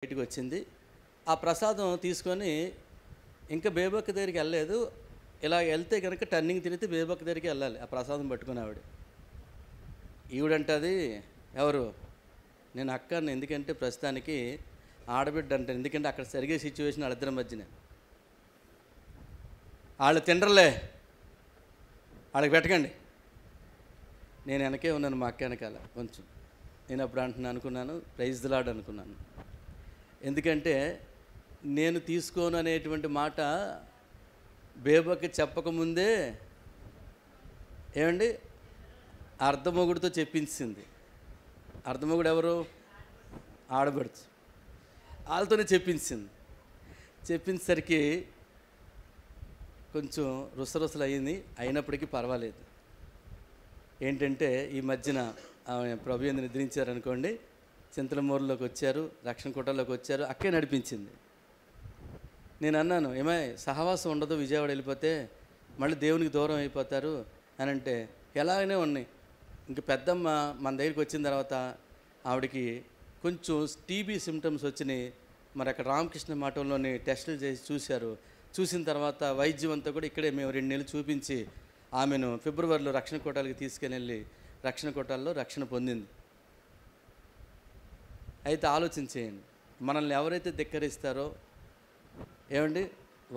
బయటికి వచ్చింది. ఆ ప్రసాదం తీసుకొని ఇంకా బేబక్క దగ్గరికి వెళ్ళలేదు. ఇలా వెళ్తే కనుక టర్నింగ్ తిరిగితే బేబక్క దగ్గరికి వెళ్ళాలి ఆ ప్రసాదం పట్టుకుని. ఈవిడంటది, ఎవరు నేను అక్కని, ఎందుకంటే ప్రస్తుతానికి ఆడబిడ్డ అంటాను, ఎందుకంటే అక్కడ జరిగే సిచ్యువేషన్ వాళ్ళిద్దరి మధ్యనే. వాళ్ళు తినరలే, వాళ్ళకి పెట్టకండి, నేను వెనకే ఉన్నాను, మా అక్క వెనకాల కొంచెం. నేను అప్పుడు అనుకున్నాను ప్రైజ్ ది లార్డ్ అనుకున్నాను. ఎందుకంటే నేను తీసుకోను అనేటువంటి మాట బేబకి చెప్పకముందే ఏమండి అర్ధమొగుడితో చెప్పించింది. అర్ధమొగుడు ఎవరు? ఆడబడుచు. వాళ్ళతోనే చెప్పించేసరికి కొంచెం రుసరుసలు అయింది. అయినప్పటికీ పర్వాలేదు. ఏంటంటే ఈ మధ్యన ఆమె ప్రభు యందు నిద్రించారనుకోండి, చింతలమూరులోకి వచ్చారు, రక్షణ కోటలోకి వచ్చారు, అక్కే నడిపించింది. నేను అన్నాను, ఏమై సహవాసం ఉండదు, విజయవాడ వెళ్ళిపోతే మళ్ళీ దేవునికి దూరం అయిపోతారు అని అంటే, ఎలాగనే ఉన్నాయి. ఇంక పెద్దమ్మ మన దగ్గరికి వచ్చిన తర్వాత ఆవిడకి కొంచెం టీబీ సిమ్టమ్స్ వచ్చినాయి. మరి అక్కడ రామకృష్ణ మఠంలోని టెస్టులు చేసి చూశారు. చూసిన తర్వాత వైద్యం అంతా కూడా ఇక్కడే మేము 2 నెలలు చూపించి ఆమెను ఫిబ్రవరిలో రక్షణ కోటాలకి తీసుకెళ్ళి రక్షణ కోటాల్లో రక్షణ పొందింది. అయితే ఆలోచించేయండి, మనల్ని ఎవరైతే ధిక్కరిస్తారో ఏమండి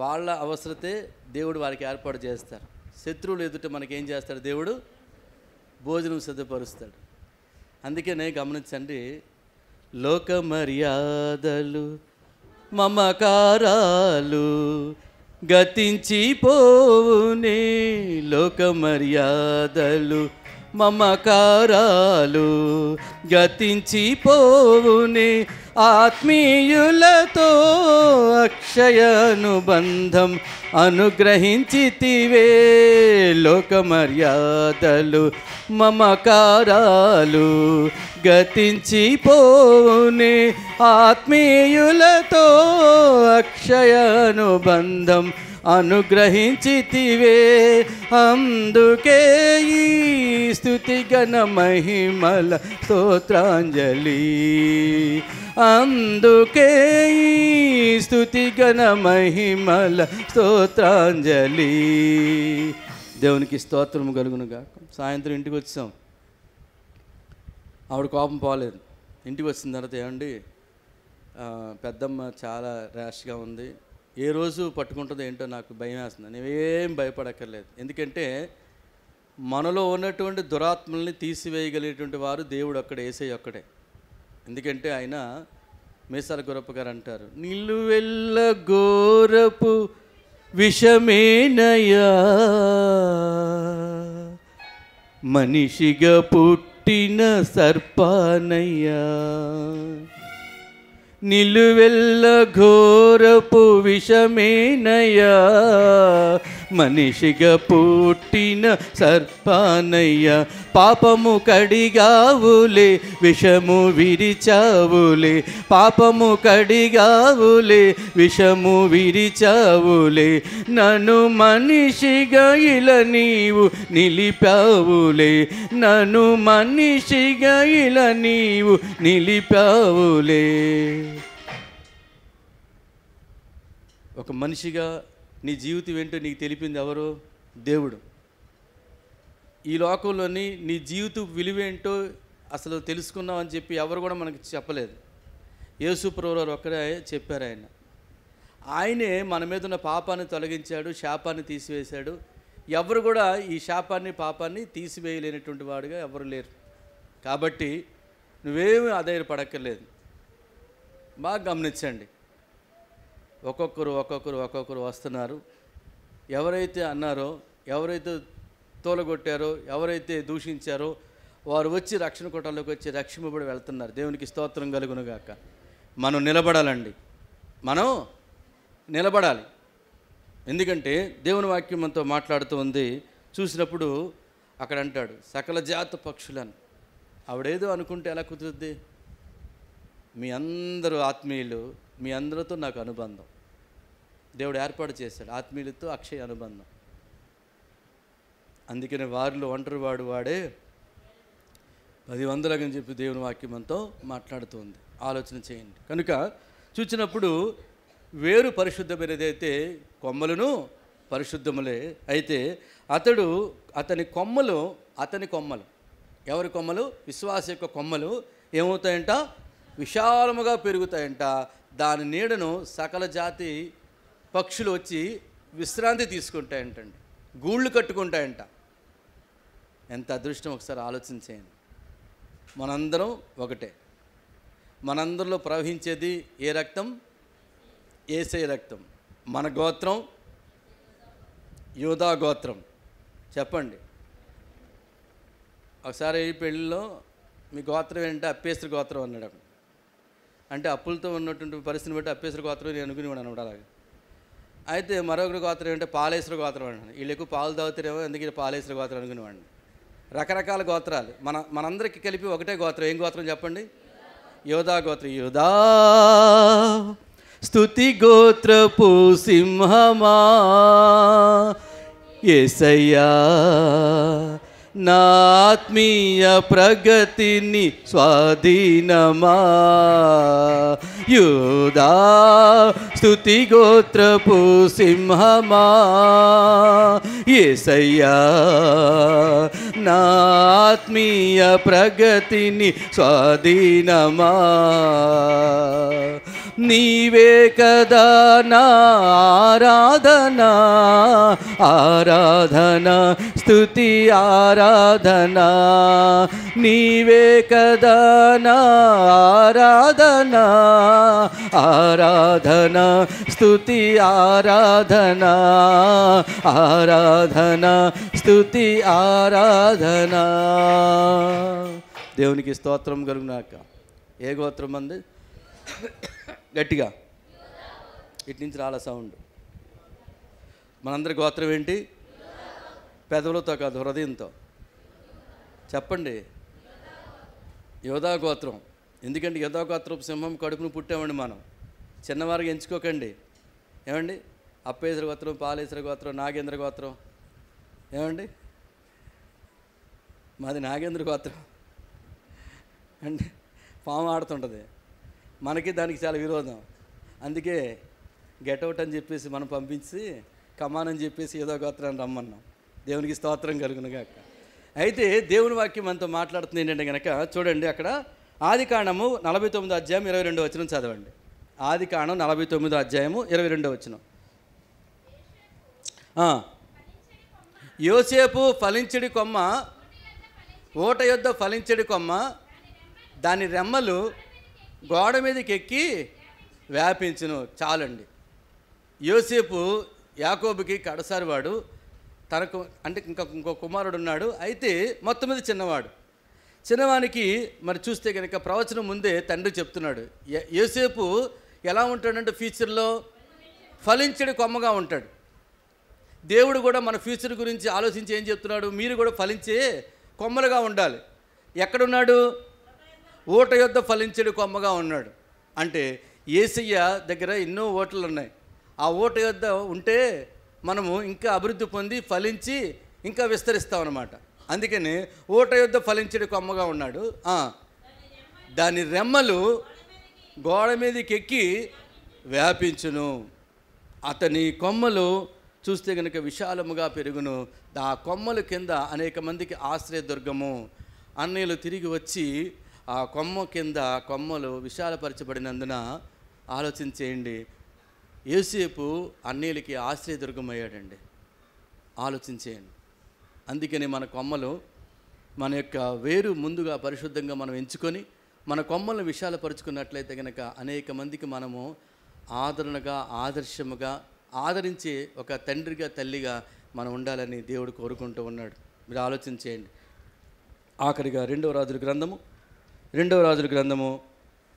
వాళ్ళ అవసరతే దేవుడు వారికి ఏర్పాటు చేస్తారు. శత్రువులు ఎదుట మనకేం చేస్తాడు? దేవుడు భోజనం సిద్ధపరుస్తాడు. అందుకనే గమనించండి, లోక మర్యాదలు మమకారాలు గతించిపోవునే, లోక మర్యాదలు మమకారాలు గతించిపోవునే, ఆత్మీయులతో అక్షయానుబంధం అనుగ్రహించితివే, లోక మర్యాదలు మమకారాలు గతించిపోవునే, ఆత్మీయులతో అక్షయానుబంధం అనుగ్రహించితివే, అందుకే ఈ స్తుతి గణ మహిమల స్తోత్రాంజలి, అందుకే ఈ స్తుతి గణ మహిమల స్తోత్రాంజలి. దేవునికి స్తోత్రము కలుగునుగా. సాయంత్రం ఇంటికి వచ్చాం, ఆవిడ కోపం పోలేదు. ఇంటికి వచ్చిన తర్వాత ఏమండి పెద్దమ్మ చాలా ర్యాష్గా ఉంది, ఏ రోజు పట్టుకుంటుందో ఏంటో నాకు భయం వేస్తుంది. నేనేం భయపడక్కర్లేదు, ఎందుకంటే మనలో ఉన్నటువంటి దురాత్మల్ని తీసివేయగలిగేటువంటి వారు దేవుడు ఒక్కడే, యేసయ్య ఒక్కడే. ఎందుకంటే ఆయన మేసాల గురప్ప గారు అంటారు, నిలువెల్ల ఘోరపు విషమేనయ్యా, మనిషిగా పుట్టిన సర్పానయ్యా, నిలువెల్ల ఘోరపు విషమేనయ్యా, మనిషిగా పుట్టిన సర్పానయ్యా, పాపము కడిగావులే విషము విరిచావులే, పాపము కడిగావులే విషము విరిచావులే, నన్ను మనిషిగా ఇలా నీవు నిలిపావులే, నన్ను మనిషిగా ఇలా నీవు నిలిపావులే. ఒక మనిషిగా నీ జీవితం ఏంటో నీకు తెలిపింది ఎవరు? దేవుడు. ఈ లోకంలోని నీ జీవిత విలువేంటో అసలు తెలుసుకున్నావు అని చెప్పి ఎవరు కూడా మనకి చెప్పలేదు. యేసు ప్రభువారు ఒక్కరే చెప్పారు. ఆయనే మన మీద ఉన్న పాపాన్ని తొలగించాడు, శాపాన్ని తీసివేశాడు. ఎవరు కూడా ఈ శాపాన్ని పాపాన్ని తీసివేయలేనటువంటి వాడుగా ఎవరు లేరు. కాబట్టి నువ్వేమీ ఆధారపడక్కర్లేదు. బాగా గమనించండి, ఒక్కొక్కరు వస్తున్నారు. ఎవరైతే అన్నారో, ఎవరైతే తోలగొట్టారో, ఎవరైతే దూషించారో వారు వచ్చి రక్షణ కోటలోకి వచ్చి రక్షింపబడి వెళ్తున్నారు. దేవునికి స్తోత్రం కలుగునుగాక. మనం నిలబడాలండి, మనం నిలబడాలి. ఎందుకంటే దేవుని వాక్యం మనతో మాట్లాడుతూ ఉంది. చూసినప్పుడు అక్కడ అంటాడు సకల జాత పక్షులను. ఆవిడేదో అనుకుంటే ఎలా కుదురుద్ది? మీ అందరూ ఆత్మీయులు, మీ అందరితో నాకు అనుబంధం దేవుడు ఏర్పాటు చేశాడు, ఆత్మీయులతో అక్షయ అనుబంధం. అందుకని వారిలో ఒంటరి వాడే 10 వందలని చెప్పి దేవుని వాక్యం మనతో మాట్లాడుతుంది. ఆలోచన చేయండి. కనుక చూచినప్పుడు వేరు పరిశుద్ధమైనదైతే కొమ్మలను పరిశుద్ధములే. అయితే అతని కొమ్మలు ఎవరి కొమ్మలు? విశ్వాస యొక్క కొమ్మలు ఏమవుతాయంట? విశాలముగా పెరుగుతాయంట. దాని నీడను సకల జాతి పక్షులు వచ్చి విశ్రాంతి తీసుకుంటాయంటండి, గూళ్ళు కట్టుకుంటాయంట. ఎంత అదృష్టం ఒకసారి ఆలోచించేయండి. మనందరం ఒకటే. మనందరిలో ప్రవహించేది ఏ రక్తం? యేసయ్య రక్తం. మన గోత్రం యూదా గోత్రం. చెప్పండి ఒకసారి పెళ్ళిలో మీ గోత్రం ఏంటంటే అప్పేశ్వర గోత్రం అన్నాడు. అంటే అప్పులతో ఉన్నటువంటి పరిస్థితిని బట్టి అప్పేశ్వర గోత్రం నేను అనుకునేవాడు అనమాట. అలాగే అయితే మరొకరి గోత్రం ఏంటంటే పాలేశ్వర గోత్రం అన్నాడు. వీళ్ళు ఎక్కువ పాలు తాగుతారేమో, అందుకే పాలేశ్వర గోత్రం అనుకునేవాడిని. రకరకాల గోత్రాలు. మనందరికీ కలిపి ఒకటే గోత్రం. ఏం గోత్రం చెప్పండి? యూదా గోత్రం. యూదా స్తుతి గోత్రపు సింహమా, యేసయ్యా నా ఆత్మీయ ప్రగతిని స్వాధీనమా. యూదా స్తుతి గోత్రపు సింహమా, యేసయ్యా నా ఆత్మీయ ప్రగతిని స్వాధీనమా. నీవే కదా నా ఆరాధనా, ఆరాధనా స్తుతి ఆరాధనా. నీవే కదా నా ఆరాధనా, ఆరాధనా స్తుతి ఆరాధనా, ఆరాధనా స్తుతి ఆరాధనా. దేవునికి స్తోత్రం కలుగునాక. ఏ గోత్రం అంది? గట్టిగా ఇటు నుంచి రాల సౌండ్. మనందరి గోత్రం ఏంటి? పెదవులతో కాదు, హృదయంతో చెప్పండి. యూదా గోత్రం. ఎందుకంటే యూదా గోత్రపు సింహం కడుపును పుట్టామండి మనం. చిన్నవారికి ఎంచుకోకండి. ఏమండి? అప్పేశ్వర గోత్రం, పాలేశ్వర గోత్రం, నాగేంద్ర గోత్రం. ఏమండి? మాది నాగేంద్ర గోత్రం అండి. పాము ఆడుతుంటుంది, మనకి దానికి చాలా విరోధం. అందుకే గెటౌట్ అని చెప్పేసి మనం పంపించి కమాన్ అని చెప్పేసి ఏదో గోత్రాన్ని రమ్మన్నాం. దేవునికి స్తోత్రం కలుగునుగాక. అయితే దేవుని వాక్యం మనతో మాట్లాడుతుంది ఏంటంటే కనుక చూడండి, అక్కడ ఆదికాండము 49వ అధ్యాయం 22వ వచనం చదవండి. ఆదికాండం 49వ అధ్యాయము 22వ వచనం. యోసేపు ఫలించడి కొమ్మ, ఊట యొద్ద ఫలించడి కొమ్మ, దాని రెమ్మలు గోడ మీదకి ఎక్కి వ్యాపించును. చాలండి. యోసేపు యాకోబుకి కడసారి వాడు. తనకు అంటే ఇంకో కుమారుడు ఉన్నాడు. అయితే మొత్తం మీద చిన్నవానికి మరి చూస్తే కనుక ప్రవచనం ముందే తండ్రి చెప్తున్నాడు, యోసేపు ఎలా ఉంటాడంటే ఫ్యూచర్లో ఫలించడి కొమ్మగా ఉంటాడు. దేవుడు కూడా మన ఫ్యూచర్ గురించి ఆలోచించి ఏం చెప్తున్నాడు? మీరు కూడా ఫలించే కొమ్మలుగా ఉండాలి. ఎక్కడున్నాడు? ఊట యొద్ద ఫలించడి కొమ్మగా ఉన్నాడు. అంటే యేసయ్య దగ్గర ఎన్నో ఓటలు ఉన్నాయి. ఆ ఊట యొద్ద ఉంటే మనము ఇంకా అభివృద్ధి పొంది ఫలించి ఇంకా విస్తరిస్తామన్నమాట. అందుకని ఊట యొద్ద ఫలించడి కొమ్మగా ఉన్నాడు. దాని రెమ్మలు గోడ మీదకి ఎక్కి వ్యాపించును. అతని కొమ్మలు చూస్తే కనుక విశాలముగా పెరుగును. ఆ కొమ్మల కింద అనేక మందికి ఆశ్రయదుర్గము. అన్నయ్యలు తిరిగి వచ్చి ఆ కొమ్మ కింద కొమ్మలు విశాలపరచబడినందున ఆలోచించేయండి, యోసేపు అన్నయ్యలకి ఆశ్రయదుర్గం అయ్యాడండి. ఆలోచించేయండి. అందుకని మన కొమ్మలు, మన యొక్క వేరు ముందుగా పరిశుద్ధంగా మనం ఎంచుకొని మన కొమ్మలను విశాలపరుచుకున్నట్లయితే కనుక అనేక మందికి మనము ఆదరణగా, ఆదర్శముగా, ఆదరించే ఒక తండ్రిగా, తల్లిగా మనం ఉండాలని దేవుడు కోరుకుంటూ ఉన్నాడు. మీరు ఆలోచించేయండి. ఆఖరిగా రెండవ రాజుల గ్రంథము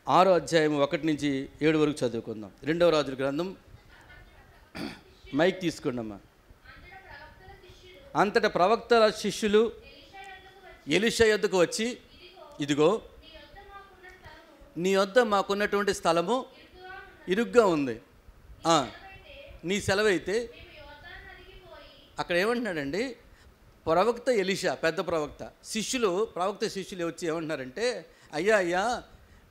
6వ అధ్యాయము 1 నుంచి 7 వరకు చదువుకుందాం. రెండవ రాజుల గ్రంథం. మైక్ తీసుకోండమ్మా. అంతటా ప్రవక్తల శిష్యులు ఎలీషా యొద్దకు వచ్చి, ఇదిగో నీ యొద్ద మాకున్నటువంటి స్థలము ఇరుగ్గా ఉంది, నీ సెలవైతే. అక్కడ ఏమంటున్నాడండి? ప్రవక్త ఎలీషా, పెద్ద ప్రవక్త శిష్యులు వచ్చి ఏమంటున్నారంటే, అయ్యా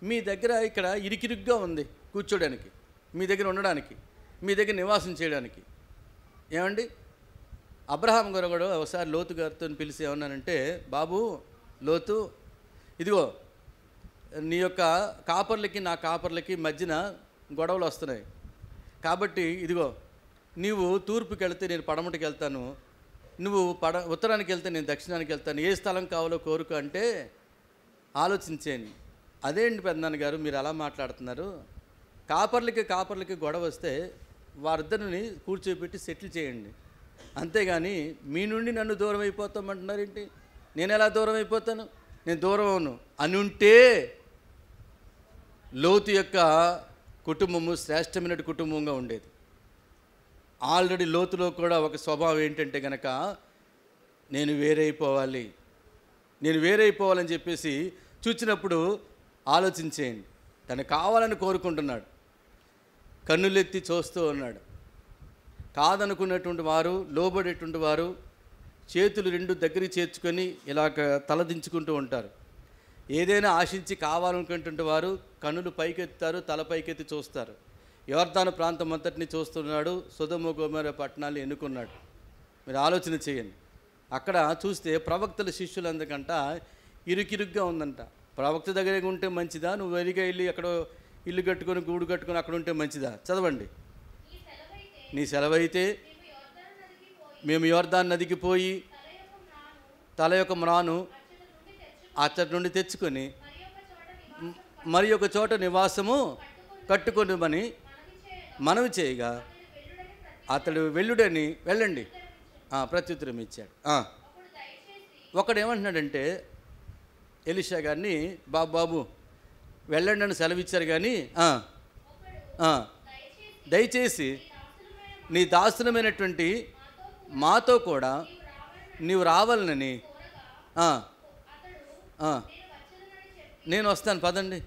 మీ దగ్గర ఇక్కడ ఇరికిరుగ్గా ఉంది కూర్చోడానికి, మీ దగ్గర ఉండడానికి, మీ దగ్గర నివాసం చేయడానికి. ఏమండి, అబ్రహాం గారు కూడా ఒకసారి లోతు గారితో పిలిచి ఏమన్నానంటే, బాబు లోతు, ఇదిగో నీ యొక్క కాపర్లకి నా కాపర్లకి మధ్యన గొడవలు వస్తున్నాయి కాబట్టి ఇదిగో నీవు తూర్పుకి వెళ్తే నేను పడమటికి వెళ్తాను, నువ్వు ఉత్తరానికి వెళ్తే నేను దక్షిణానికి వెళ్తాను, ఏ స్థలం కావాలో కోరుకు అంటే ఆలోచించేయండి. అదేంటి పెద్దనాన్న గారు మీరు అలా మాట్లాడుతున్నారు? కాపర్లకి గొడవ వస్తే వారిద్దరిని కూర్చోబెట్టి సెటిల్ చేయండి, అంతేగాని మీ నుండి నన్ను దూరం అయిపోతామంటున్నారేంటి? నేను ఎలా దూరం అయిపోతాను? నేను దూరం అవును అని ఉంటే లోతు యొక్క కుటుంబము శ్రేష్టమైన కుటుంబంగా ఉండేది. ఆల్రెడీ లోతులో కూడా ఒక స్వభావం ఏంటంటే కనుక నేను వేరైపోవాలని చెప్పేసి చూచినప్పుడు ఆలోచించేయండి. తను కావాలని కోరుకుంటున్నాడు, కన్నులెత్తి చూస్తూ ఉన్నాడు. కాదనుకున్నటువంటి వారు, లోబడేటువంటి వారు చేతులు రెండు దగ్గరికి చేర్చుకొని ఇలాగ తలదించుకుంటూ ఉంటారు. ఏదైనా ఆశించి కావాలనుకుంటుంటే వారు కన్నులు పైకెత్తారు, తల పైకెత్తి చూస్తారు. యోర్దాను ప్రాంతం అంతటిని చూస్తున్నాడు, సొదొమ గొమొర్రా పట్టణాలు ఎన్నుకున్నాడు. మీరు ఆలోచన చేయండి. అక్కడ చూస్తే ప్రవక్తల శిష్యులందకంట ఇరుకిరుగ్గా ఉందంట. ప్రవక్త దగ్గర ఉంటే మంచిదా, నువ్వు వెరిగా వెళ్ళి ఎక్కడో ఇల్లు కట్టుకొని గూడు కట్టుకొని అక్కడ ఉంటే మంచిదా? చదవండి. నీ సెలవైతే మేము యోర్దాను నదికి పోయి తల యొక్క మ్రాను అచ్చటి నుండి తెచ్చుకొని మరి ఒక చోట నివాసము కట్టుకొనిమని మనవి చేయగా అతడు వెళ్ళండి ప్రత్యుత్తరం ఇచ్చాడు. ఒకడు ఏమంటున్నాడంటే ఎలీషా గారిని, బాబు వెళ్ళండి అని సెలవిచ్చారు కానీ దయచేసి నీ దాసులమైనటువంటి మాతో కూడా నీవు రావాలని నేను వస్తాను పదండి.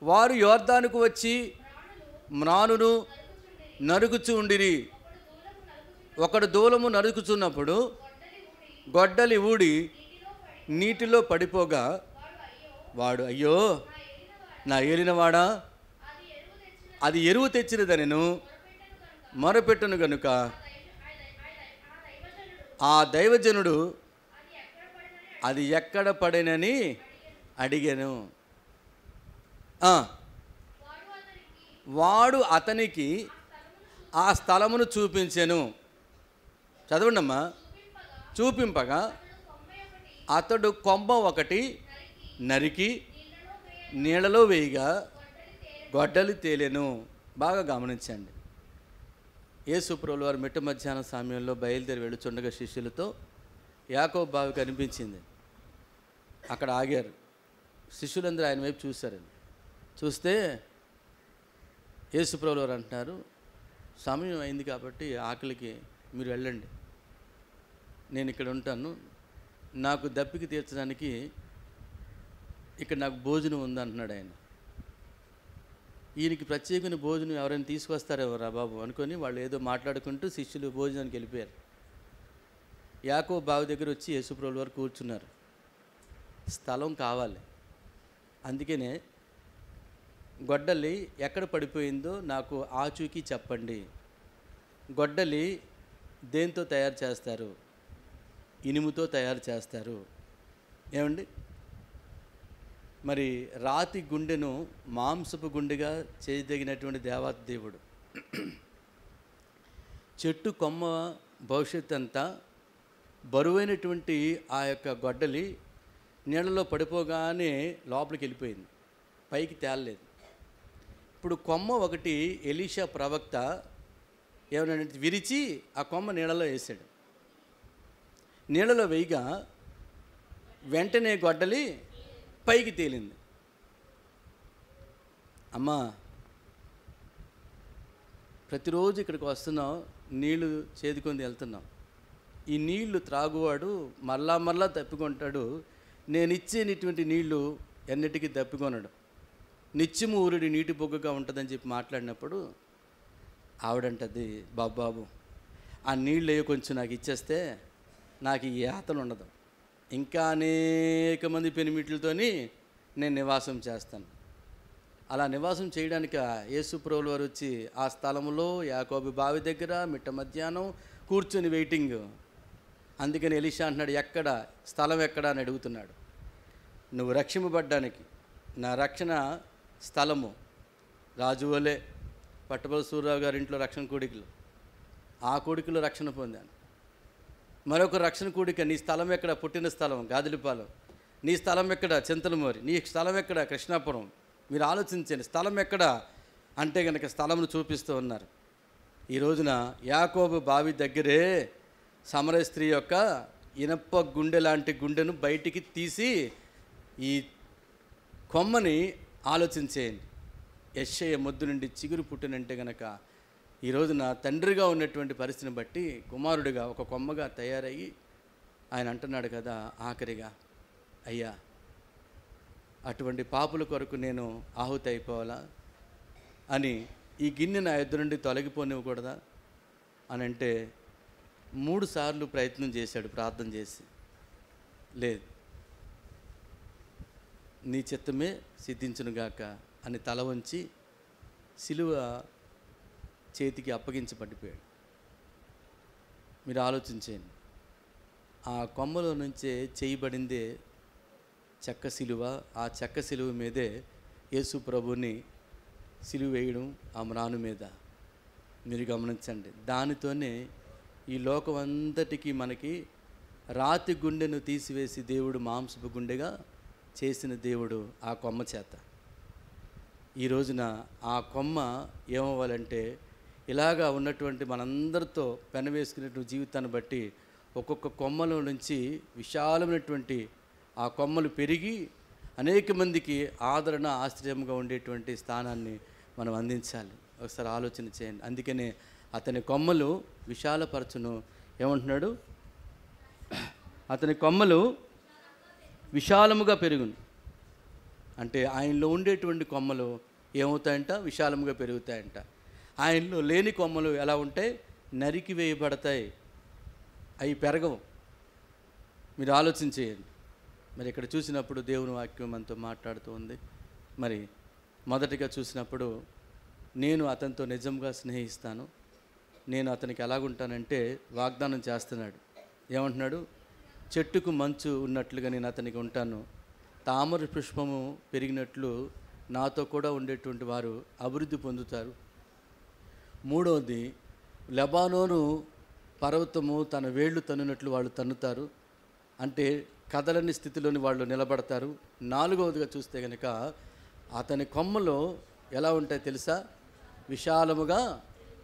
వారు యోర్దానుకు వచ్చి మ్రానును నరుకుచూ ఉండిరి. ఒకడు దూలము నరుకుచున్నప్పుడు గొడ్డలి ఊడి నీటిలో పడిపోగా వాడు, అయ్యో నా ఏలినవాడా, అది ఎరువు తెచ్చినదనెను మొరపెట్టును గనుక ఆ దైవజనుడు అది ఎక్కడ పడినని అడిగాను. వాడు అతనికి ఆ స్థలమును చూపించెను. చదవండమ్మా. చూపింపగా అతడు కొమ్మ ఒకటి నరికి నీళ్ళలో వేయగా గొడ్డలి తేలెను. బాగా గమనించండి. యేసు ప్రభువు వారు మిట్ట మధ్యాహ్నం సమయంలో బయలుదేరి వెళ్ళుచుండగా శిష్యులతో యాకోబు బావి కనిపించింది. అక్కడ ఆగారు. శిష్యులందరూ ఆయన వైపు చూశారండి. చూస్తే యేసు ప్రభువు వారు అంటున్నారు, సమయం అయింది కాబట్టి ఆకలికి మీరు వెళ్ళండి, నేను ఇక్కడ ఉంటాను, నాకు దప్పికి తీర్చడానికి ఇక్కడ నాకు భోజనం ఉందంటున్నాడు ఆయన. ఈయనకి ప్రత్యేకమైన భోజనం ఎవరైనా తీసుకొస్తారేమో రా బాబు అనుకొని వాళ్ళు ఏదో మాట్లాడుకుంటూ శిష్యులు భోజనానికి వెళ్ళిపోయారు. యాకోబు బావి దగ్గర వచ్చి యేసు ప్రభువు వారు కూర్చున్నారు. స్థలం కావాలి, అందుకనే గొడ్డలి ఎక్కడ పడిపోయిందో నాకు ఆచూకీ చెప్పండి. గొడ్డలి దేంతో తయారు చేస్తారు? ఇనుముతో తయారు చేస్తారు. ఏమండి, మరి రాతి గుండెను మాంసపు గుండెగా చేయదగినటువంటి దేవత దేవుడు. చెట్టు కొమ్మ భవిష్యత్ అంతా బరువైనటువంటి ఆ యొక్క గొడ్డలి నీళ్ళలో పడిపోగానే లోపలికి వెళ్ళిపోయింది, పైకి తేలలేదు. ఇప్పుడు కొమ్మ ఒకటి ఎలీషా ప్రవక్త ఏమన్నాడంటే విరిచి ఆ కొమ్మ నీళ్ళలో వేసాడు. నీళ్ళలో వేయగా వెంటనే గొడ్డలి పైకి తేలింది. అమ్మా, ప్రతిరోజు ఇక్కడికి వస్తున్నాం, నీళ్లు చేదుకొని వెళ్తున్నాం. ఈ నీళ్లు త్రాగువాడు మరలా తప్పికొంటాడు, నేను ఇచ్చేటువంటి నీళ్లు ఎన్నిటికీ తప్పికొనడు, నిత్యము ఊరుడి నీటి బొగ్గగా ఉంటుందని చెప్పి మాట్లాడినప్పుడు ఆవిడంటది, బాబు ఆ నీళ్ళు కొంచెం నాకు ఇచ్చేస్తే నాకు ఈ యాతన ఉండదు, ఇంకా అనేక మంది పెనిమిట్లతోని నేను నివాసం చేస్తాను. అలా నివాసం చేయడానికి యేసు ప్రభువు వారు వచ్చి ఆ స్థలంలో యాకోబు బావి దగ్గర మిట్ట మధ్యాహ్నం కూర్చొని వెయిటింగ్. అందుకని ఎలీషా అంటున్నాడు, ఎక్కడ స్థలం ఎక్కడ అని అడుగుతున్నాడు. నువ్వు రక్షింపబడ్డానికి నా రక్షణ స్థలము రాజువలే పట్టపల్లి సూర్యరావు గారి ఇంట్లో రక్షణ కోడికలు, ఆ కోడికలో రక్షణ పొందాను. మరొక రక్షణ కోడిక, నీ స్థలం ఎక్కడ? పుట్టిన స్థలం గాదిలిపాలెం. నీ స్థలం ఎక్కడ? చింతలమూరి. నీ స్థలం ఎక్కడ? కృష్ణాపురం. మీరు ఆలోచించండి, స్థలం ఎక్కడ అంటే కనుక స్థలంను చూపిస్తూ ఉన్నారు. ఈ రోజున యాకోబు బావి దగ్గరే సమరయ స్త్రీ యొక్క ఇనప గుండె లాంటి గుండెను బయటికి తీసి ఈ కొమ్మని ఆలోచించేయండి. యెషయా మొద్దు నుండి చిగురు పుట్టినంటే గనక ఈ రోజున తండ్రిగా ఉన్నటువంటి పరిస్థితిని బట్టి కుమారుడిగా ఒక కొమ్మగా తయారయ్యి ఆయన అంటున్నాడు కదా, ఆఖరిగా అయ్యా అటువంటి పాపుల కొరకు నేను ఆహుతి అయిపోవాలా అని ఈ గిన్నె నా ఎదురు నుండి తొలగిపోనివ్వకూడదా అని అంటే 3 సార్లు ప్రయత్నం చేశాడు ప్రార్థన చేసి. లేదు, నీ చిత్తమే సిద్ధించునుగాక అని తల వంచి సిలువ చేతికి అప్పగించి పడిపోయాడు. మీరు ఆలోచించండి, ఆ కొమ్మలో నుంచే చేయబడిందే చెక్క సిలువ. ఆ చెక్క సిలువ మీదే యేసు ప్రభుని సిలువ వేయడం ఆ మ్రాను మీద. మీరు గమనించండి, దానితోనే ఈ లోకం అంతటికీ మనకి రాతి గుండెను తీసివేసి దేవుడు మాంసపు గుండెగా చేసిన దేవుడు ఆ కొమ్మ చేత. ఈ రోజున ఆ కొమ్మ ఏమవ్వాలంటే ఇలాగా ఉన్నటువంటి మనందరితో పెనవేసుకునేటువంటి జీవితాన్ని బట్టి ఒక్కొక్క కొమ్మలో నుంచి విశాలమైనటువంటి ఆ కొమ్మలు పెరిగి అనేక మందికి ఆదరణ ఆశ్రయంగా ఉండేటువంటి స్థానాన్ని మనం అందించాలి. ఒకసారి ఆలోచన చేయండి. అందుకనే అతని కొమ్మలు విశాలపరచును. ఏమంటున్నాడు? అతని కొమ్మలు విశాలముగా పెరుగును. అంటే ఆయనలో ఉండేటువంటి కొమ్మలు ఏమవుతాయంట? విశాలముగా పెరుగుతాయంట. ఆయనలో లేని కొమ్మలు ఎలా ఉంటాయి? నరికి వేయబడతాయి, అవి పెరగవు. మీరు ఆలోచించేయండి. మరి ఇక్కడ చూసినప్పుడు దేవుని వాక్యం మనతో మాట్లాడుతూ ఉంది. మరి మొదటిగా చూసినప్పుడు నేను అతనితో నిజంగా స్నేహిస్తాను, నేను అతనికి ఎలాగుంటానంటే వాగ్దానం చేస్తున్నాడు. ఏమంటున్నాడు? చెట్టుకు మంచు ఉన్నట్లుగా నేను అతనికి ఉంటాను, తామర పుష్పము పెరిగినట్లు నాతో కూడా ఉండేటువంటి వారు అభివృద్ధి పొందుతారు. మూడవది, లెబానోను పర్వతము తన వేళ్ళు తన్నునట్లు వాళ్ళు తన్నుతారు, అంటే కదలని స్థితిలోని వాళ్ళు నిలబడతారు. నాలుగవదిగా చూస్తే కనుక అతని కొమ్మలో ఎలా ఉంటాయి తెలుసా? విశాలముగా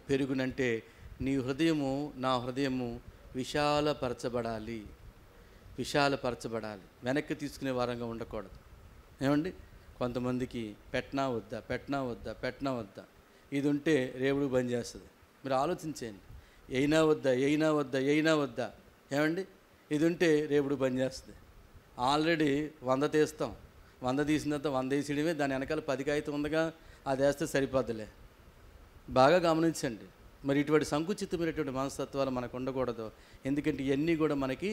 పెరుగునంటే నీ హృదయము నా హృదయము విశాలపరచబడాలి, విశాలపరచబడాలి. వెనక్కి తీసుకునే వారంగా ఉండకూడదు. ఏమండి, కొంతమందికి పెట్టనా వద్దా పెట్టనా వద్దా పెట్టనా వద్దా ఇది ఉంటే రేవుడు బంద్ చేస్తుంది. మీరు ఆలోచించండి, అయినా వద్దా అయినా వద్దా అయినా వద్దా. ఏమండి, ఇది ఉంటే రేపుడు పని చేస్తుంది. ఆల్రెడీ 100 తీస్తాం, 100 తీసిన తర్వాత 100 వేసేయడమే, దాని వెనకాల 10 కాగితం ఉందిగా, అది వేస్తే సరిపోద్దులే. బాగా గమనించండి. మరి ఇటువంటి సంకుచితమైనటువంటి మనస్తత్వాలు మనకు ఉండకూడదు. ఎందుకంటే ఇవన్నీ కూడా మనకి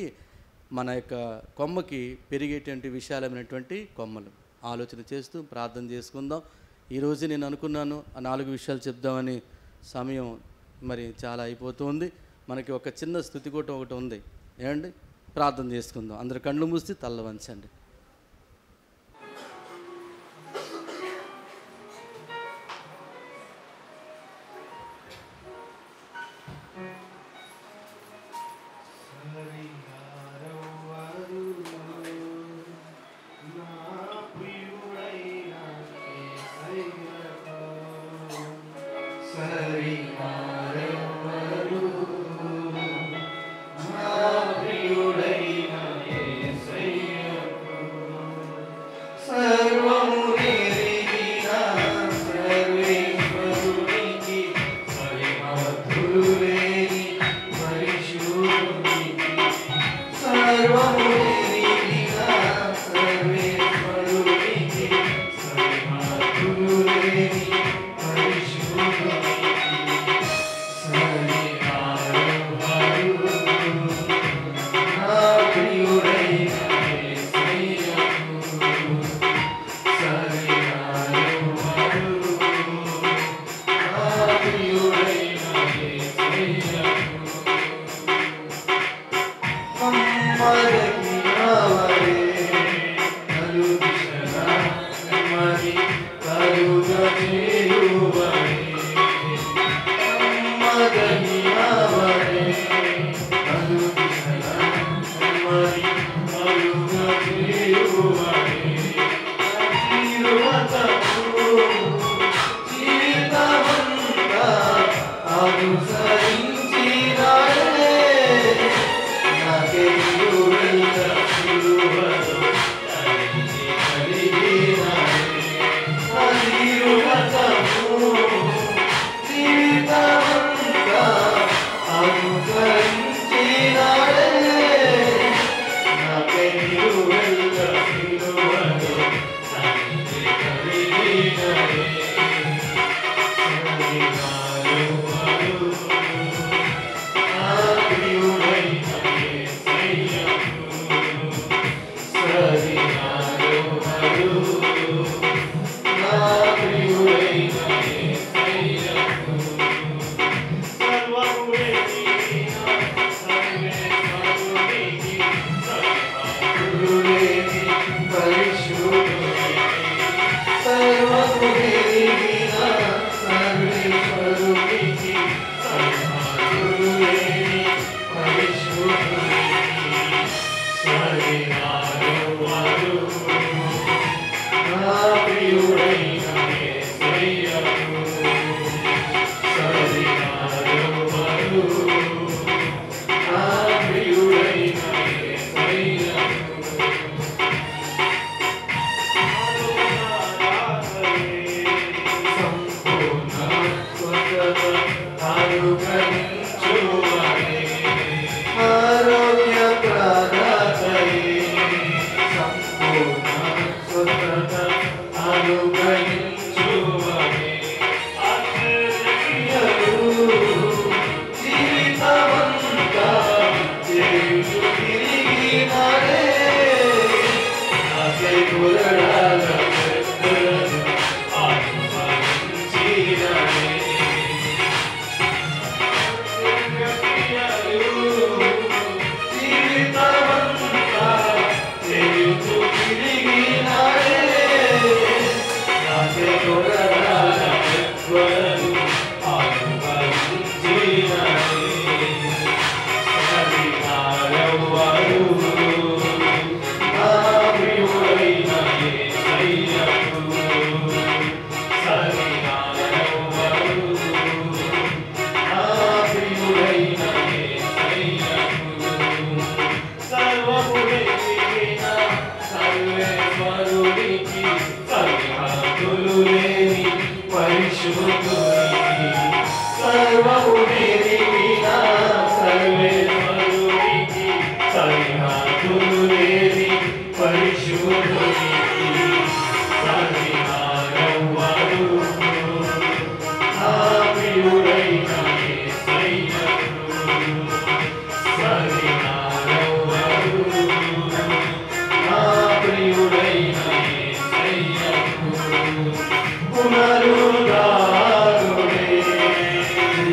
మన యొక్క కొమ్మకి పెరిగేటువంటి విశాలమైనటువంటి కొమ్మలు. ఆలోచన చేస్తూ ప్రార్థన చేసుకుందాం. ఈరోజు నేను అనుకున్నాను ఆ 4 విషయాలు చెప్దామని, సమయం మరి చాలా అయిపోతుంది. మనకి ఒక చిన్న స్తుతి కూడా ఒకటి ఉంది. ఏమండి, ప్రార్థన చేసుకుందాం. అందరు కళ్ళు మూసి తల్ల వంచండి. Hare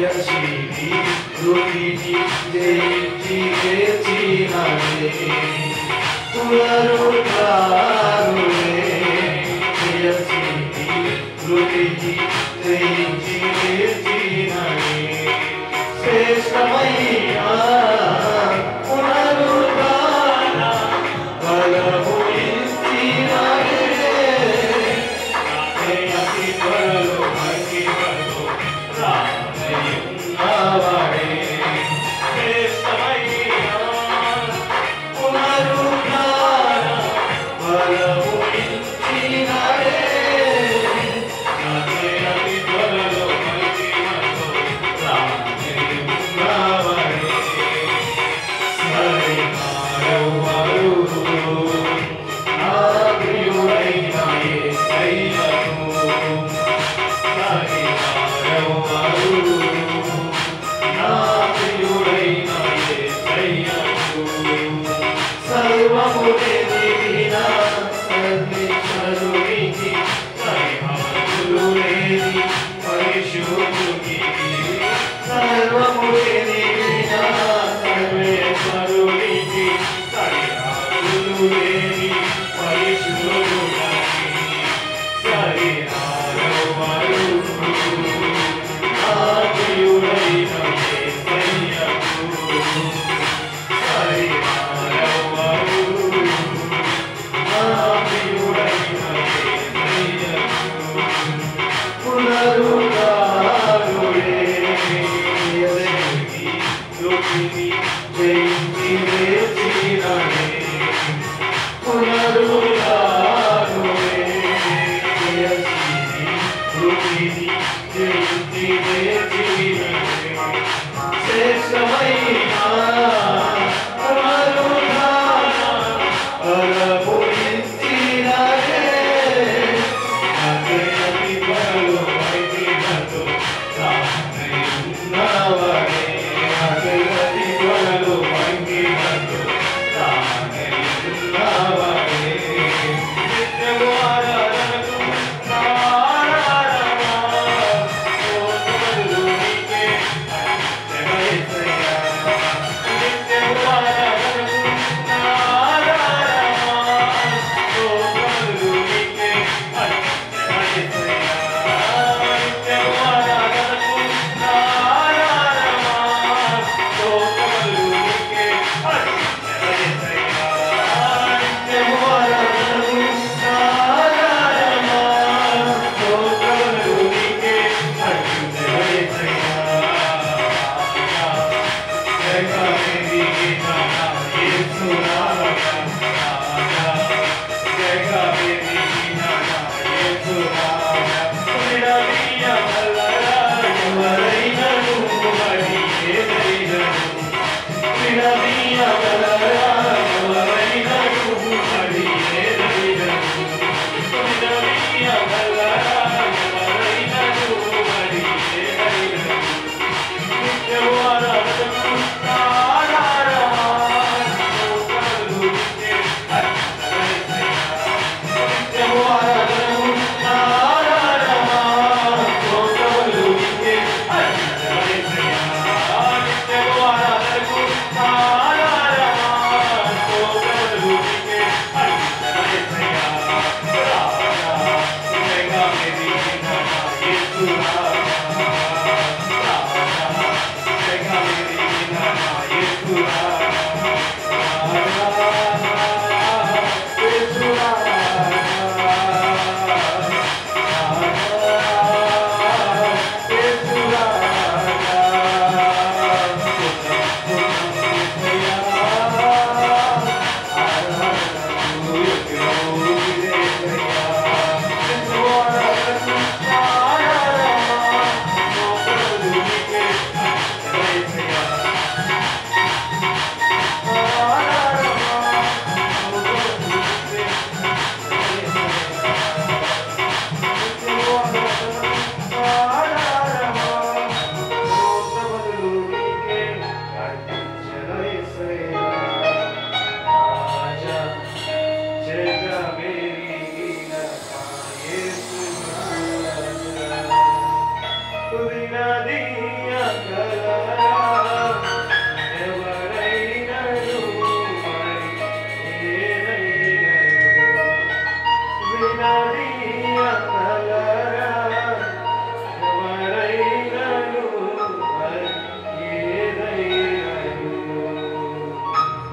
Yes.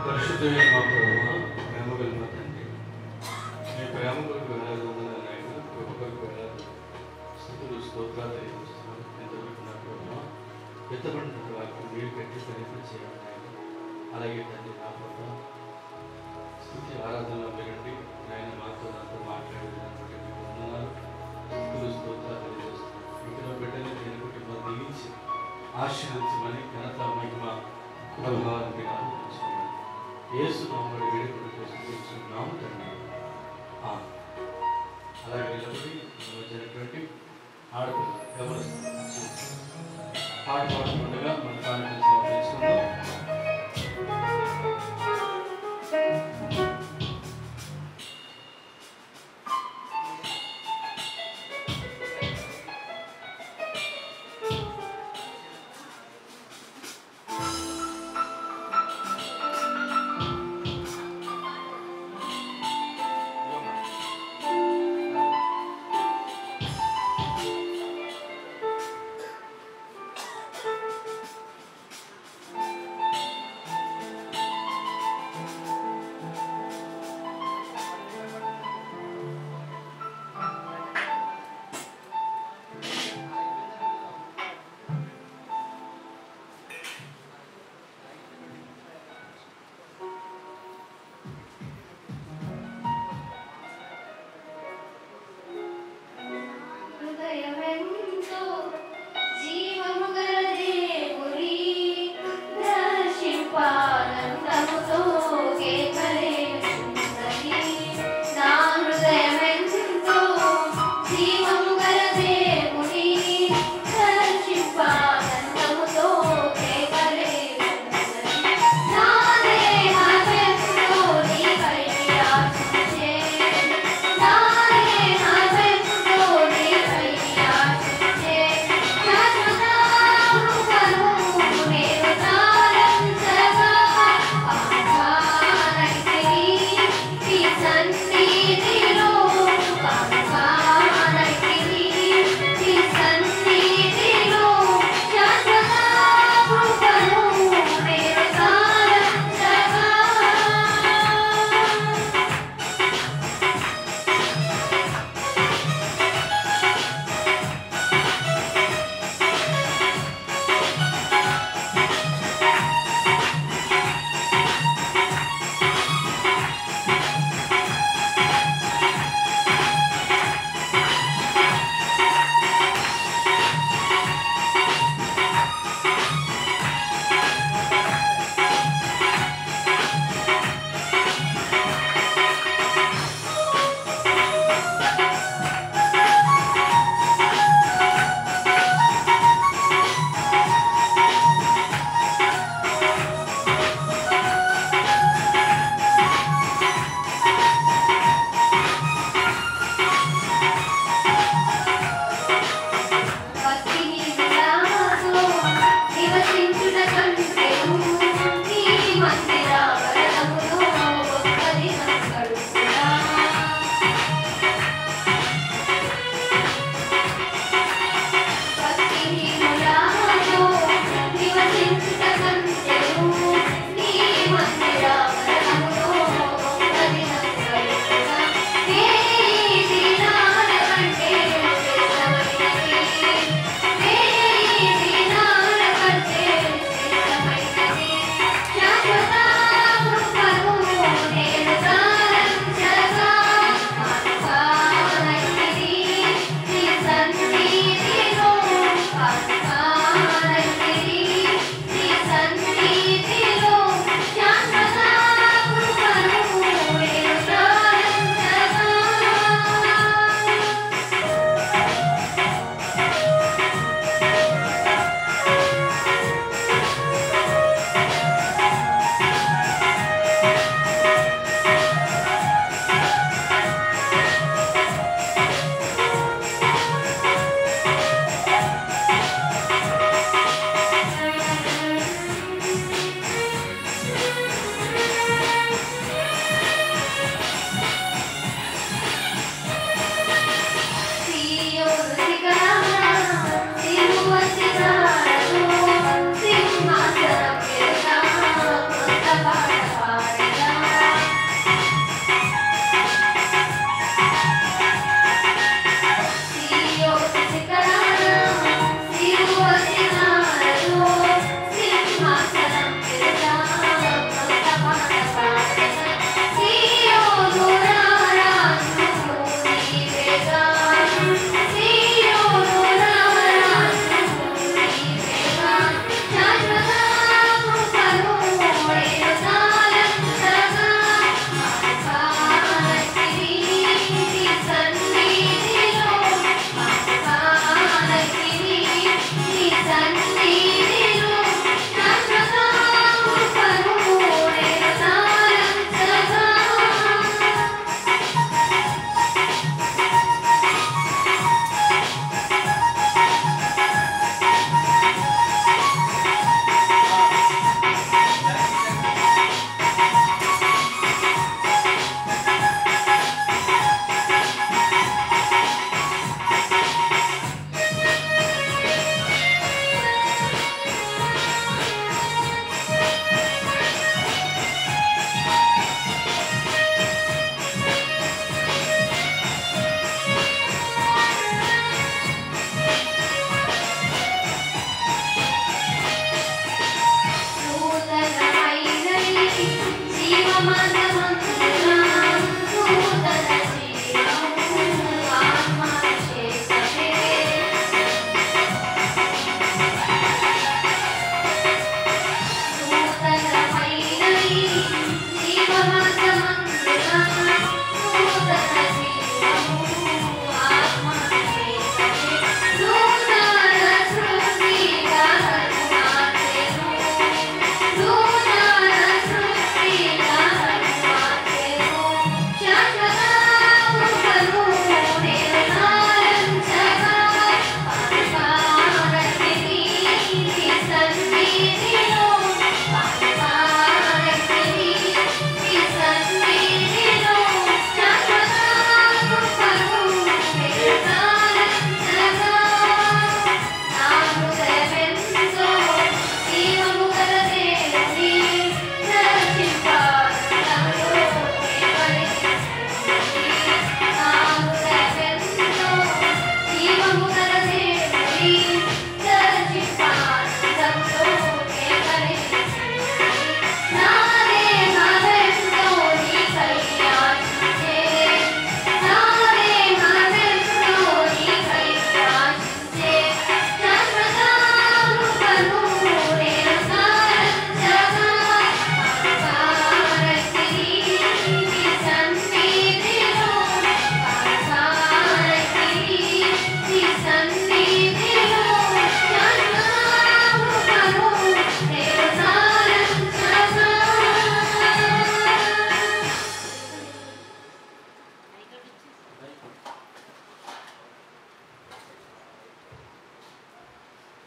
పరిశుద్ధమైన మా ప్రభువా, ప్రేమ కలిగిన తండ్రి, మీ ప్రేమ కొరకు వేలాది వందనాలు నాయన, కృప కొరకు వేలాది స్తుతులు స్తోత్రాలు తెలియజేస్తున్నాను. ఎంతవరకు నా ప్రభువా, ఎత్తబడిన వారికి మీరు కట్టి ప్రయత్నం చేయాలి నాయన. అలాగే తండ్రి నా ప్రభువా, స్తుతి ఆరాధనలో మీరండి నాయన, నాతో మాట్లాడేదాన్ని బట్టి మీకు వందనాలు, స్తుతులు స్తోత్రాలు తెలియజేస్తున్నాను. ఇక్కడ బిడ్డని నేను కుటుంబం దీవించి ఆశీర్వదించమని ఘనత మహిమ ప్రభావానికి ఆలోచించుకున్నాను. యేసు నామములో వేడుకలు చేస్తున్నాము తండ్రి. అలాగే నిలబడి వచ్చినటువంటి ఆడపిల్ల ఎవరు పాట పాడుతుండగా మన కానుకలు సమర్పించుకుందాం.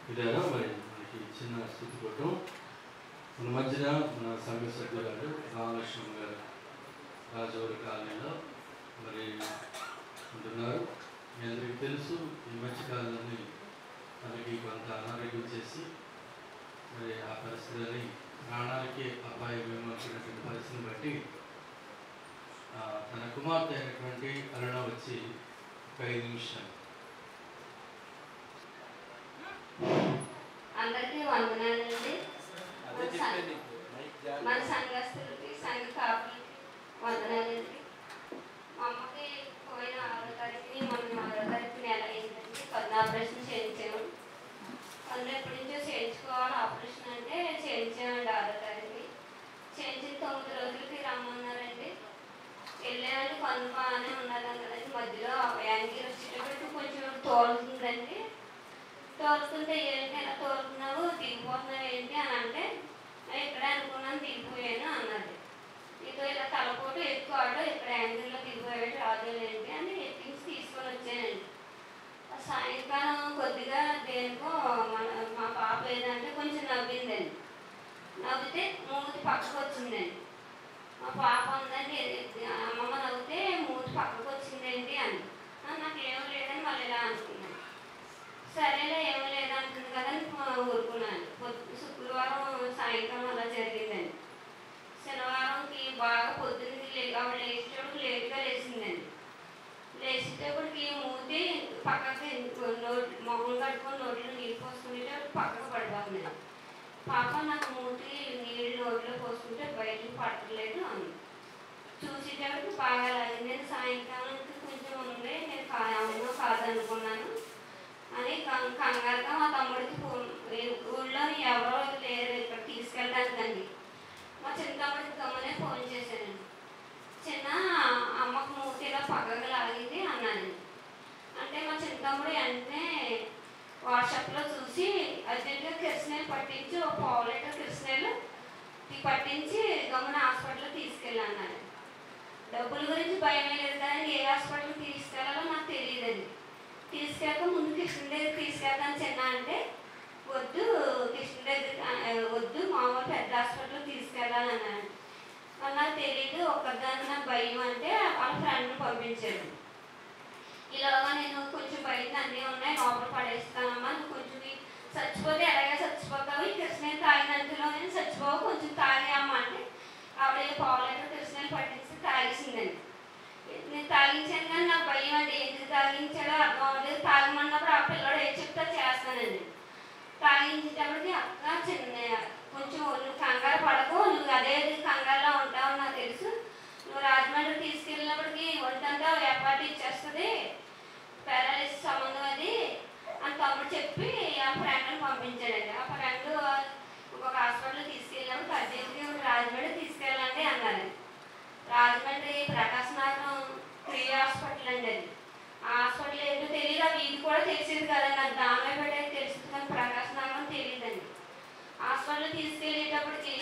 ఇదేనా మరి మనకి చిన్న స్థుతి కొట్టం. మన మధ్యన మన సంఘ సభ్యురాలు రామలక్ష్మణ్ గారు రాజవరి కాలనీలో మరి ఉంటున్నారు. మీ అందరికీ తెలుసు, ఈ మధ్యకాలంలో మనకి కొంత అనారోగ్యం చేసి మరి ఆ పరిస్థితిని ప్రాణాలకి అపాయమేమో అనుకున్నటువంటి పరిస్థితిని బట్టి తన కుమార్తె అయినటువంటి అరుణ వచ్చి 5 నిమిషాలు. అందరికీ వందనాలండి. మన సంఘస్థులకి సంఘ కాపులకి వందనాలండి. మా అమ్మకి పోయిన 6వ తారీఖుని మనం 6వ తారీఖు నెల అయిందండి. కన్ను ఆపరేషన్ చేయించాము. కన్ను ఎప్పటి నుంచో చేయించుకోవాలి ఆపరేషన్ అంటే చేయించామండి. 6వ తారీఖుని చేయించిన 9 రోజులకి రమ్మన్నారండి. వెళ్ళామండి. కన్ను బాగానే ఉండాలి కదండి. మధ్యలో యాంగిల్ వచ్చేటప్పటికి కొంచెం తోలుతుందండి. తోలుతుంటే ఏంటి ఎలా తోలుతున్నావు, దిగిపోతున్నావు ఏంటి అని అంటే ఇక్కడే అనుకున్నాను దిగిపోయాను అన్నది. ఇదో ఇలా తలపోటు ఎక్కువ ఆడో ఇక్కడ యాంగిల్లో దిగిపోయాడు రాజులేంటి అని ఎక్కించి తీసుకొని వచ్చానండి. సాయంకాలం కొద్దిగా దేనికో మా పాప ఏదంటే కొంచెం నవ్విందండి. నవ్వితే మూతి పక్కకు వచ్చిందండి. మా పాప ఉందండి, అమ్మమ్మ నవ్వితే మూతి పక్కకు వచ్చిందేంటి అని. నాకు ఏమీ లేదని మళ్ళీ ఇలా అనుకున్నాను. సరేలే ఏమీ లేదంటుంది కదా అని ఊరుకున్నాను. శుక్రవారం సాయంకాలం అలా జరిగిందండి. శనివారంకి బాగా పొద్దున్నది ఆవిడ లేచేటప్పుడు లేటుగా లేచిందండి. లేచేటప్పటికి మూతి పక్కకి మొహం కట్టుకొని నోట్లో నీళ్ళు పోసుకునేటప్పుడు పక్కకు పడిపోతున్నాను. పాప నాకు మూతి నీళ్ళు నోట్లో పోసుకుంటే బయటకు పడట్లేదు అని చూసేటప్పటికి బాగా లాగింది. నేను సాయంకాలానికి కొంచెం ఉంది, నేను అవునో కాదనుకున్నాను అని కంగారుగా మా తమ్ముడికి ఊళ్ళో ఎవరో లేరు ఇక్కడ తీసుకెళ్ళడానికండి. మా చిన్న తమ్ముడికి గమ్మనే ఫోన్ చేశానండి. చిన్న అమ్మకు మూతిలో పక్కగా లాగింది అన్నానండి. అంటే మా చిన్న తమ్ముడు వెంటనే వాట్సాప్లో చూసి అర్జెంటుగా కిరసనాయిలు పట్టించి ఒక 1/2 లీటర్ కిరసనాయిలు పట్టించి గమ్మున హాస్పిటల్లో తీసుకెళ్ళాను. డబ్బుల గురించి భయమే లేదు కానీ ఏ హాస్పిటల్కి తీసుకెళ్ళాలో నాకు తెలియదండి. తీసుకెళ్ళక ముందు కృష్ణ దగ్గర తీసుకెళ్తాను చిన్న అంటే వద్దు, కృష్ణ దగ్గర వద్దు, మామూలు పెద్ద హాస్పిటల్ తీసుకెళ్ళాలన్నాను. నాకు తెలియదు, ఒక్కదాన్ని నాకు భయం అంటే వాళ్ళ ఫ్రెండ్ని పంపించాడు. ఇలాగా నేను కొంచెం బయట అన్నీ ఉన్నాయి లోపల పడేస్తానమ్మా, నువ్వు కొంచెం చచ్చిపోతే ఎలాగే చచ్చిపోతావు, ఈ కృష్ణని తాగినంతలో నేను చచ్చిపోవు, కొంచెం తాగామ్మా అంటే ఆవిడ 1/2 లీటర్ కృష్ణని పట్టించి తాగేసిందండి. నేను తాగించాను కానీ నాకు భయం అండి, ఎందుకు తాగించాడో అర్థం అవ్వలేదు. తాగమన్నప్పుడు ఆ పిల్లడు ఏం చెప్తా చేస్తానండి. తాగించేటప్పటికి అక్క చిన్న కొంచెం నువ్వు కంగారు పడకు, నువ్వు అదే కంగారులో ఉంటావు నాకు తెలుసు, నువ్వు రాజమండ్రి తీసుకెళ్ళినప్పటికీ ఒంటంతా ఏర్పాటు ఇచ్చేస్తుంది, పారాలిసిస్ సంబంధం అది అని తమ్ముడు చెప్పి ఆ ఫ్రెండ్ని పంపించాడండి. ఆ ఫ్రెండ్ ఇంకొక హాస్పిటల్ తీసుకెళ్ళినప్పుడు అర్జెంట్గా రాజమండ్రి తీసుకెళ్ళండి అన్నారండి. రాజమండ్రి ప్రకాశ్ నగరం ఫ్రీ హాస్పిటల్ అండి. అది ఆ హాస్పిటల్ ఏంటో తెలియదు, ఆ వీధి కూడా తెలిసేది కదండి. నాకు దామేపేట తెలుస్తుంది కానీ ప్రకాశ్ నగరం తెలియదండి. హాస్పిటల్ తీసుకెళ్ళేటప్పటికి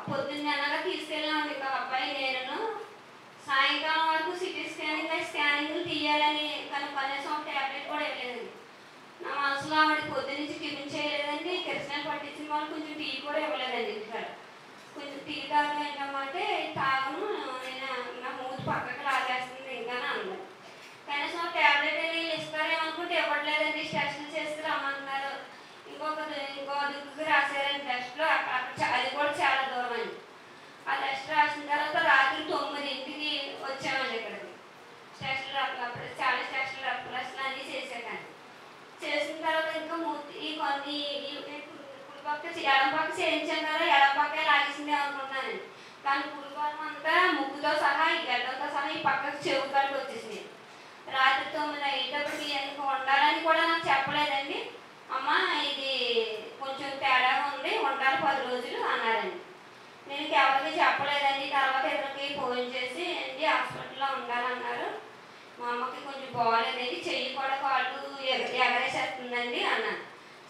పొద్దున్న అనగా తీసుకెళ్ళామండి. ఇక అబ్బాయి నేను సాయంకాలం వరకు సిటీ స్కానింగ్లు తీయాలని, కానీ కనీసం ఒక ట్యాబ్లెట్ కూడా ఇవ్వలేదండి. నా మనసులో ఆవిడ పొద్దునుంచి టిఫిన్ చేయలేదండి, కిరసనాయిలు పట్టించిన వాళ్ళు కొంచెం టీ కూడా ఇవ్వలేదండి. ఇక్కడ కొంచెం టీ తాగమంటే తాగను, నేను నా మూతి పక్కకి లాగేస్తుంది ఇంకా అందరు. కనీసం ట్యాబ్లెట్ వీళ్ళు ఇస్తారేమనుకుంటే ఇవ్వట్లేదండి. టెస్టులు చేస్తే రమ్మంటున్నారు. ఇంకో దిక్కుకి రాశారండి టెస్ట్లో, అది కూడా చాలా దూరం అండి. ఆ టెస్ట్ రాసిన తర్వాత రాత్రి 9ంటికి వచ్చామండి ఇక్కడికి. టెస్టులు అప్పుడు చాలా టెస్టులు రక్తపరీక్షలు అన్నీ చేసాకండి. చేసిన తర్వాత ఇంకా ఈ కొన్ని కుడిపక్క ఎడమపక్క చేయించాం కదా, ఎడమపక్కే లాగేసిందే అనుకున్నానండి. కానీ కుడిపక్క అంతా ముక్కుతో సహా ఈ గడ్డలతో సహా ఈ పక్కకు చెవు కాడికి వచ్చేసింది. రాత్రి 9 అయ్యేటప్పటికి ఎందుకు ఉండాలని కూడా నాకు చెప్పలేదండి. అమ్మ ఇది కొంచెం తేడాగా ఉంది, ఉండాలి 10 రోజులు అన్నారండి. నేను ఎవరికి చెప్పలేదండి. తర్వాత ఇద్దరికి ఫోన్ చేసి ఏంటి హాస్పిటల్లో ఉండాలన్నారు, మా అమ్మకి కొంచెం బాగోలేదండి, చెయ్యి కూడా కాళ్ళు ఎగరేసేస్తుందండి అన్నాను.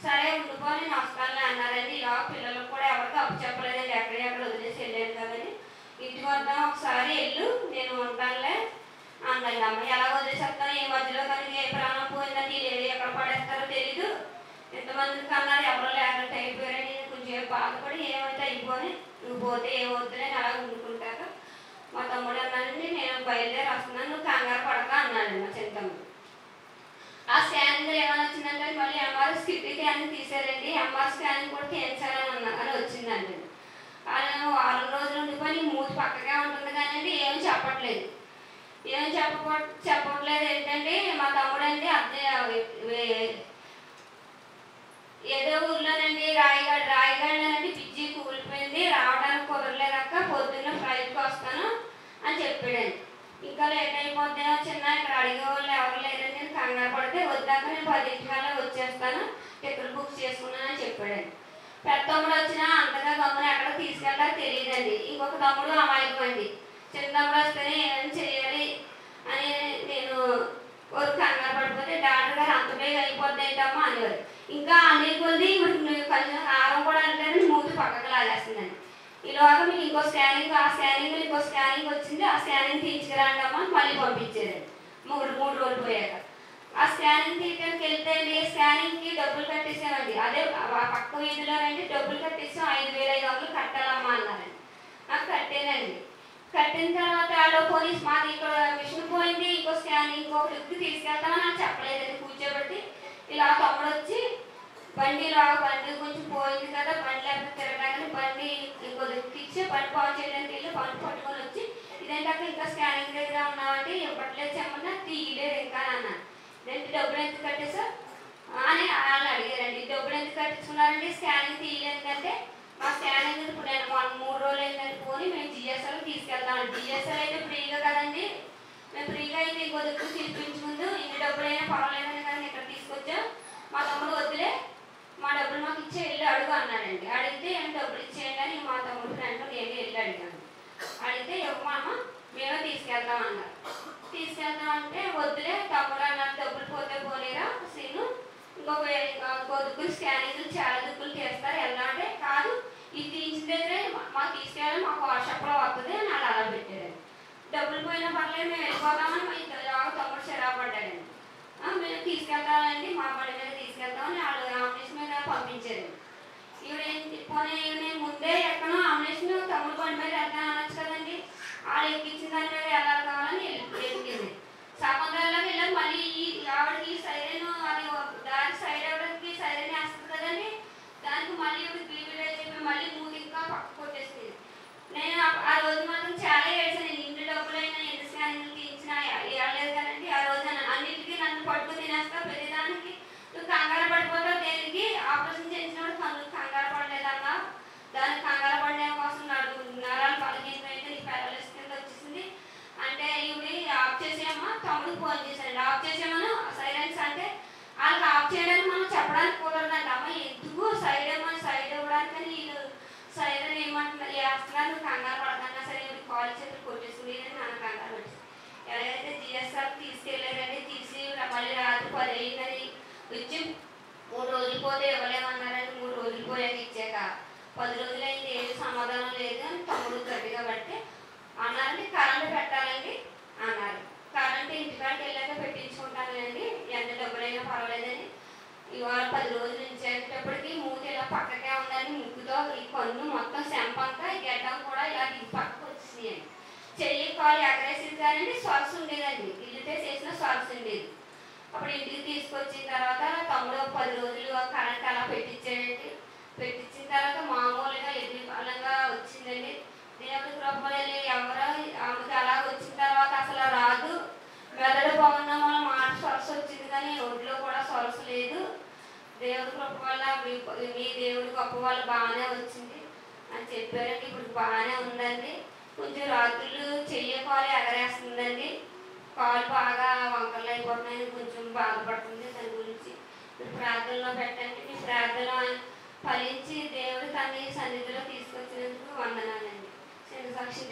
సరే ఉండిపో నేను వస్తానులే అన్నారండి. ఇలా పిల్లలకు కూడా ఎవరికి అప్పు చెప్పలేదండి, ఎక్కడెక్కడ వదిలేసి వెళ్ళాను కదండి. ఇంటికి వద్దాం ఒకసారి వెళ్ళు నేను ఉంటానులే అన్నాను. అమ్మ ఎలా వదిలేసేస్తాను, ఈ మధ్యలో కానీ ఏ ప్రాణం పోయిందండి, ఎక్కడ పడేస్తారో తెలీదు, ఎంతమందికి అన్నారు ఎవరో లేకుండా అయిపోయారని నేను కొంచెం బాధపడి ఏమైతే అయిపోయి నువ్వు పోతే ఏమవుతుందని అలా ఉండుకుంటారు. మా తమ్ముడు అన్నానండి నేను బయలుదేరి వస్తున్నాను నువ్వు కంగారు పడక అన్నాడు మా చిన్న తమ్ముడు. ఆ స్కానింగ్ ఏమైనా వచ్చిందంటే మళ్ళీ ఎంఆర్ స్కిట్కి అని తీసారండి. ఎంఆర్ స్కానింగ్ కూడా తీయించాలని అని వచ్చిందండి. ఆయన వారం రోజులు ఉండిపోయి మూతి పక్కగా ఉంటుంది కానీ ఏం చెప్పట్లేదు. ఏం చెప్పట్లేదు ఏంటంటే మా తమ్ముడు అండి ఏదో ఊర్లోనండి రాయగడనండి పిచ్చి కూలిపోయింది రావడానికి కుదరలేదక్క పొద్దున్న ఫ్లైట్కి వస్తాను అని చెప్పాడండి. ఇంకా లేట్ అయిపోద్దేమో చిన్న ఇక్కడ అడిగే వాళ్ళు ఎవరు లేరండి నేను కంగారు పడితే వద్దాక నేను 10 వచ్చేస్తాను టికెట్ బుక్ చేసుకున్నానని చెప్పాడండి. పెద్ద తమ్ముడు వచ్చినా అంతగా గమ్మున ఎక్కడ తీసుకెళ్తారో తెలియదండి. ఇంకొక తమ్ముడు అమాయకం అండి. చిన్న తమ్ముడు వస్తేనే ఏం చేయాలి అని నేను ఒక కంగారు పడిపోతే డాక్టర్ గారు అంత బేగా అయిపోద్ది ఏంటమ్మా అనేవారు. ఇంకా అన్ని కొద్ది ఇప్పుడు కొంచెం ఆరం కూడా అంటే మూతి పక్కకు లాగేస్తుందండి. ఈలోగా మీకు ఇంకో స్కానింగ్ ఆ స్కానింగ్ ఇంకో స్కానింగ్ వచ్చింది. ఆ స్కానింగ్ తీయించుకురాండమ్మా మళ్ళీ పంపించారండి. 3 రోజులు పోయాక ఆ స్కానింగ్ తీయడానికి వెళ్తే స్కానింగ్కి డబ్బులు కట్టేసామండి. అదే పక్క వీధిలో రండి డబ్బులు కట్టేసాం 5,500 కట్టాలమ్మా అన్నారండి. నాకు కట్టానండి. కట్టిన తర్వాత ఆలో పోలీస్ మాది ఇక్కడ మిషన్ పోయింది ఇంకో స్కానింగ్ ఇంకో లిఫ్ట్ తీసుకెళ్తామని నాకు చెప్పలేదండి. కూర్చోబెట్టి ఇలా తమ్ముడు వచ్చి బండి కొంచెం పోయింది కదా బండి లేకపోతే తిరగడానికి బండి ఇంకో లిఫ్ట్ ఇచ్చి బండి పాలు చేయడానికి వెళ్ళి బండి పట్టుకొని వచ్చి ఇదేంటాక ఇంకా స్కానింగ్ దగ్గర ఉన్నామంటే ఇవ్వట్లేదు చెప్పండి తీయలేదు ఇంకా అన్నాను. ఇదేంటి డబ్బులు ఎంత కట్టేసా అని వాళ్ళు అడిగారండి. డబ్బులు ఎంత కట్టించుకున్నారండి స్కానింగ్ తీయలేదంటే మా స్కానింగ్ ఇప్పుడు నేను 3 రోజులు అయిందని పోని మేము జిఎస్ఎల్ తీసుకెళ్తామండి. జిఎస్ఎల్ అయితే ఫ్రీగా కదండి మేము ఫ్రీగా అయితే ఇంకో దగ్గర తీర్పించుకుందు ఇన్ని డబ్బులైనా పర్వాలేదని కానీ ఇక్కడ తీసుకొచ్చాం. మా తమ్ముడు వద్దులే మా డబ్బులు మాకు ఇచ్చే వెళ్ళి అడుగు అన్నాడండి. అడిగితే ఏం డబ్బులు ఇచ్చేయండి అని మా తమ్ముడు ఫ్రెండ్ నేను వెళ్ళి అడిగాను. అడిగితే ఇవ్వమమ్మ మేమే తీసుకెళ్తామన్నారు. తీసుకెళ్తామంటే వద్దులే తమ్ముడు అన్నారు డబ్బులు పోతే పోలేరా సీను ఇంకో దుక్కులు స్కానింగ్లు చాలా దుక్కులు చేస్తారు ఎలా అంటే కాదు ఇది తీసిన దగ్గరే మాకు తీసుకెళ్ళాలి మాకు వాట్సాప్లో వస్తుంది అని అలా పెట్టారండి. డబ్బులు పోయినా పర్లేదు మేము వెళ్ళిపోతామని మా ఇద్దరు తమ్ముడు చిరాపడ్డాడండి. మేము తీసుకెళ్తామండి మా బండి మీద తీసుకెళ్తామని వాళ్ళు ఆంబులెన్స్ మీద పంపించారు. నేను ముందే ఎక్కడో ఆంబులెన్స్ తమ్ముడు బండి మీద వెళ్తాను అనొచ్చు కదండి. వాళ్ళు ఎక్కించిన దాని మీద వెళ్ళాలి కావాలని ఎక్కింది. సముద్రాల్లో వెళ్ళాలి మళ్ళీ ఆవిడకి సైరన్ అది దానికి సైడ్ అవ్వడానికి సైరన్ వేస్తుంది కదండి. దానికి మళ్ళీ బీపీ చెప్పి మళ్ళీ మూడు ఇంకా పక్క కొట్టేస్తుంది. నేను ఆ రోజు మాత్రం చాలా ఏడ్చాను. ఇంటి డబ్బులైనా ఎంత స్కానింగ్లు తీయించినా ఇవ్వలేదు కదండి. ఆ రోజు అన్నింటికి నన్ను పట్టుకు తినేస్తా ప్రతిదానికి నువ్వు కంగారు పడిపోతావు దేనికి ఆపరేషన్ చేసినప్పుడు కన్ను కంగారు పడలేదన్నా దానికి కంగారు పడే కోసం నరాలు బలహీనం అయితే నీకు పారాలిసిస్ కింద వచ్చేసింది అంటే ఇవి ఆఫ్ చేసేయమ్మా తమ్ముడికి ఫోన్ చేశాను. ఆఫ్ చేసేయమను సైలెన్స్ అంటే వాళ్ళకి ఆఫ్ చేయడానికి మనం చెప్పడానికి కుదరదండి. అమ్మ ఎందుకు సైడ్ ఇవ్వడానికి వీళ్ళు సైరన్ ఏమంటున్నారు వేస్తున్నారు నువ్వు కంగారు పడకన్నా సరే ఇవి కాల్ చేతులు కొట్టేసుకుని నన్ను కంగారు వచ్చి ఎలాగైతే జిఎస్ఆర్ తీసుకెళ్ళారండి. తీసి మళ్ళీ రాత్రి 10 అయిందని వచ్చి 3 రోజులు పోతే ఇవ్వలేమన్నారని 3 రోజులు పోయాక ఇచ్చాక 10 రోజులు అయింది ఏది సమాధానం లేదు అని తమ్ముడు గట్టిగా పడితే అన్నారండి కరెంటు పెట్టాలండి అన్నారు. కరెంటు ఇంటికాడికి వెళ్ళాక పెట్టించుకుంటానండి ఎంత డబ్బులైనా పర్వాలేదని. ఇవాళ 10 రోజులు ఇచ్చేటప్పటికి మూతి ఇలా పక్కకే ఉందని ముక్కుతో ఈ కన్ను మొత్తం సెంపంతా ఈ గడ్డం కూడా ఇలా పక్కకు వచ్చేసినాయండి. చెయ్యి కాలు ఎగరేసింది కానీ సొరస ఉండేదండి ఇల్లుతే చేసిన సొరస ఉండేది. అప్పుడు ఇంటికి తీసుకొచ్చిన తర్వాత తమ్ముడు 10 రోజులు కరెంట్ అలా పెట్టించాడండి. పెట్టించిన తర్వాత మామూలుగా ఎదురుపాలంగా వచ్చిందండి. దేవుడి కృపలు ఎవరో ఆమెకి అలా వచ్చిన తర్వాత అసలు రాదు మెదడు బాగున్న వల్ల మాట సొరస వచ్చింది కానీ ఒంట్లో కూడా సొరస లేదు. దేవుడి కృప వల్ల మీ దేవుడి గొప్ప వల్ల బాగానే వచ్చింది అని చెప్పారండి. ఇప్పుడు బాగానే ఉందండి. కొంచెం రాత్రులు చెయ్యి కాలు ఎగరేస్తుందండి. కాలు బాగా వంకరలు అయిపోతున్నాయని కొంచెం బాధపడుతుంది. దాని గురించి ప్రార్థనలో పెట్టండి. మీ ప్రార్థన ఫలించి దేవుడు తన సన్నిధిలో తీసుకొచ్చినందుకు వందనాలండి. చిన్న సాక్షి